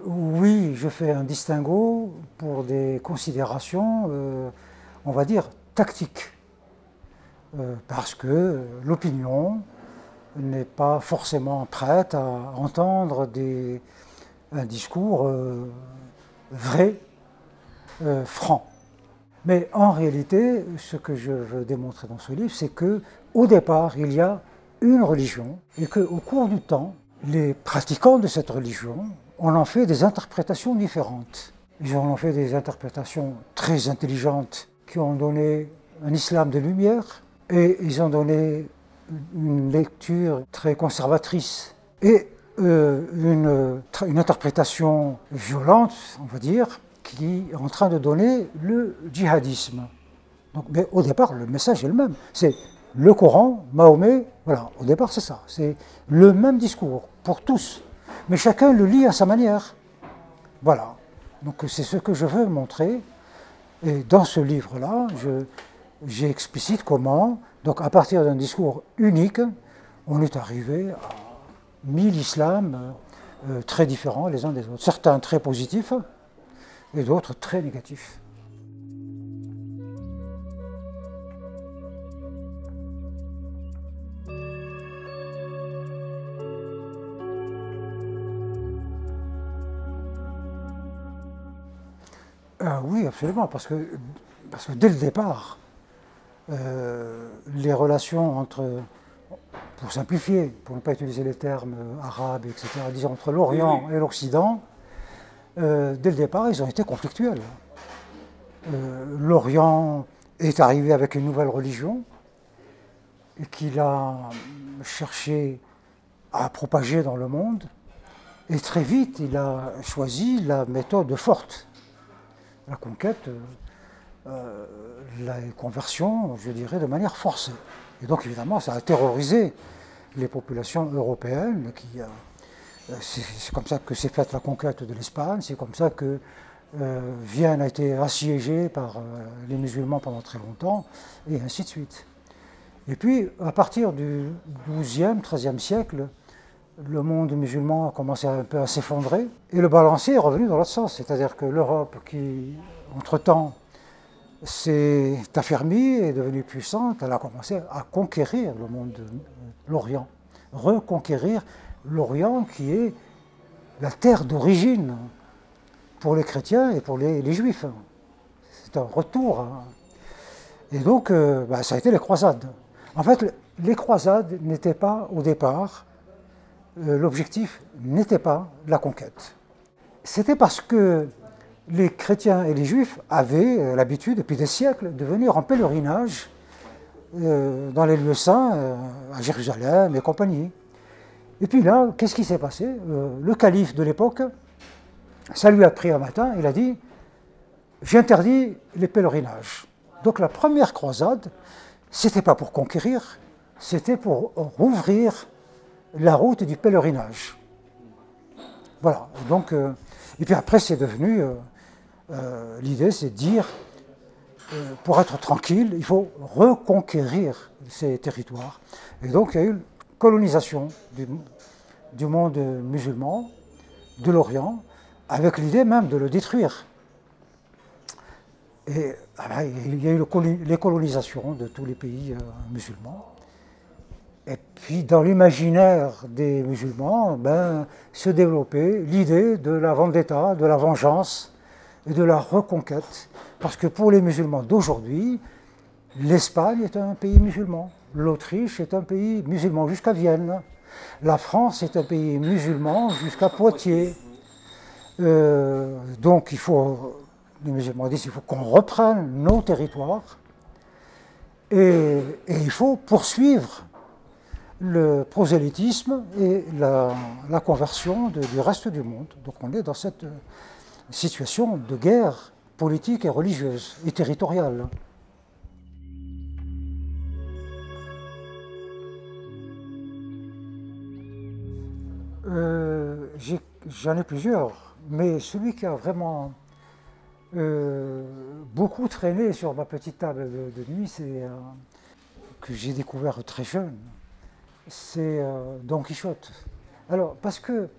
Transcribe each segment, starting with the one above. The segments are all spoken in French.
Oui, je fais un distinguo pour des considérations, on va dire, tactiques. Parce que l'opinion n'est pas forcément prête à entendre un discours vrai, franc. Mais en réalité, ce que je veux démontrer dans ce livre, c'est qu'au départ, il y a une religion et qu'au cours du temps, les pratiquants de cette religion, on en fait des interprétations différentes. Ils en ont fait des interprétations très intelligentes qui ont donné un islam de lumière et ils ont donné une lecture très conservatrice et une interprétation violente, on va dire, qui est en train de donner le djihadisme. Donc, mais au départ, le message est le même. C'est le Coran, Mahomet, voilà, au départ c'est ça. C'est le même discours pour tous. Mais chacun le lit à sa manière. Voilà. Donc c'est ce que je veux montrer. Et dans ce livre-là, j'explicite comment, donc à partir d'un discours unique, on est arrivé à 1000 islams très différents les uns des autres. Certains très positifs et d'autres très négatifs. Oui, absolument, parce que dès le départ, les relations entre, pour simplifier, pour ne pas utiliser les termes arabes, etc., disons entre l'Orient et l'Occident, dès le départ, ils ont été conflictuels. L'Orient est arrivé avec une nouvelle religion et qu'il a cherché à propager dans le monde, et très vite, il a choisi la méthode forte. La conquête, la conversion, je dirais, de manière forcée. Et donc, évidemment, ça a terrorisé les populations européennes. C'est comme ça que s'est faite la conquête de l'Espagne, c'est comme ça que Vienne a été assiégée par les musulmans pendant très longtemps, et ainsi de suite. Et puis, à partir du XIIe, XIIIe siècle, le monde musulman a commencé un peu à s'effondrer et le balancier est revenu dans l'autre sens. C'est-à-dire que l'Europe, qui, entre-temps, s'est affermie, est devenue puissante, elle a commencé à conquérir le monde, l'Orient. Reconquérir l'Orient qui est la terre d'origine pour les chrétiens et pour les juifs. C'est un retour. Et donc, ça a été les croisades. En fait, les croisades n'étaient pas, au départ, l'objectif n'était pas la conquête. C'était parce que les chrétiens et les juifs avaient l'habitude, depuis des siècles, de venir en pèlerinage dans les lieux saints, à Jérusalem et compagnie. Et puis là, qu'est-ce qui s'est passé? Le calife de l'époque, ça lui a pris un matin, il a dit « J'interdis les pèlerinages ». Donc la première croisade, c'était pas pour conquérir, c'était pour rouvrir la route du pèlerinage. Voilà. Donc, et puis après, c'est devenu, l'idée, c'est de dire, pour être tranquille, il faut reconquérir ces territoires. Et donc, il y a eu une colonisation du monde musulman, de l'Orient, avec l'idée même de le détruire. Et il y a eu les colonisations de tous les pays musulmans. Et puis, dans l'imaginaire des musulmans, se développait l'idée de la vendetta, de la vengeance et de la reconquête. Parce que pour les musulmans d'aujourd'hui, l'Espagne est un pays musulman, l'Autriche est un pays musulman jusqu'à Vienne, la France est un pays musulman jusqu'à Poitiers. Donc, les musulmans disent qu'il faut qu'on reprenne nos territoires et il faut poursuivre le prosélytisme et la conversion du reste du monde. Donc on est dans cette situation de guerre politique et religieuse et territoriale. J'en ai plusieurs, mais celui qui a vraiment beaucoup traîné sur ma petite table de nuit, c'est que j'ai découvert très jeune, c'est Don Quichotte. Alors, parce que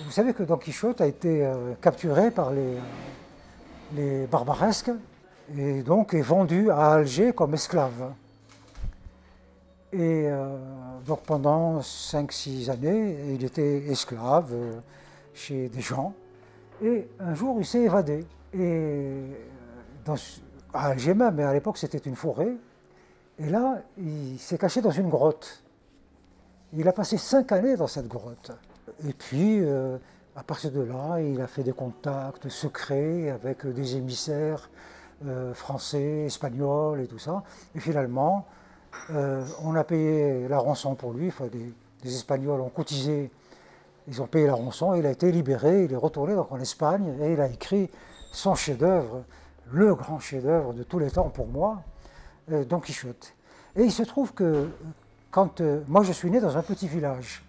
vous savez que Don Quichotte a été capturé par les barbaresques et donc est vendu à Alger comme esclave. Et donc pendant 5-6 années, il était esclave chez des gens. Et un jour, il s'est évadé. Et à Alger même, mais à l'époque c'était une forêt. Et là, il s'est caché dans une grotte. Il a passé 5 années dans cette grotte. Et puis, à partir de là, il a fait des contacts secrets avec des émissaires français, espagnols et tout ça. Et finalement, on a payé la rançon pour lui. Enfin, des Espagnols ont cotisé, ils ont payé la rançon. Il a été libéré, il est retourné donc en Espagne et il a écrit son chef-d'œuvre, le grand chef-d'œuvre de tous les temps pour moi, Don Quichotte. Et il se trouve que quand moi je suis né dans un petit village,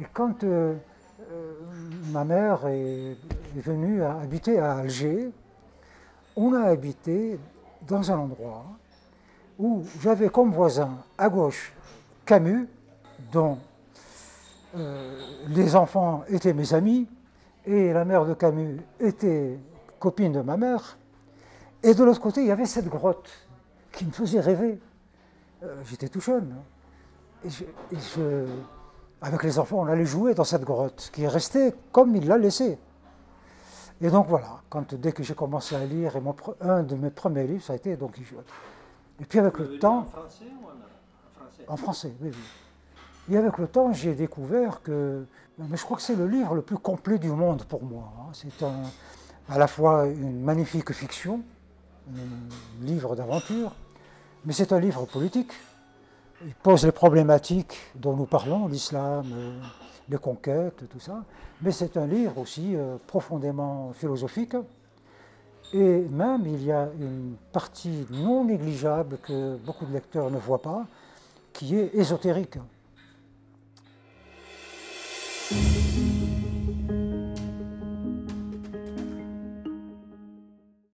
et quand ma mère est venue habiter à Alger, on a habité dans un endroit où j'avais comme voisin à gauche Camus, dont les enfants étaient mes amis, et la mère de Camus était copine de ma mère, et de l'autre côté il y avait cette grotte qui me faisait rêver. J'étais tout jeune, hein. Avec les enfants, on allait jouer dans cette grotte, qui est restée comme il l'a laissée. Et donc voilà, dès que j'ai commencé à lire, un de mes premiers livres, ça a été Don Quichotte. Et puis avec le temps... En français ou en français? En français, oui, oui. Et avec le temps, j'ai découvert que... Mais je crois que c'est le livre le plus complet du monde pour moi. C'est à la fois une magnifique fiction, un livre d'aventure, mais c'est un livre politique. Il pose les problématiques dont nous parlons, l'islam, les conquêtes, tout ça. Mais c'est un livre aussi profondément philosophique. Et même, il y a une partie non négligeable que beaucoup de lecteurs ne voient pas, qui est ésotérique.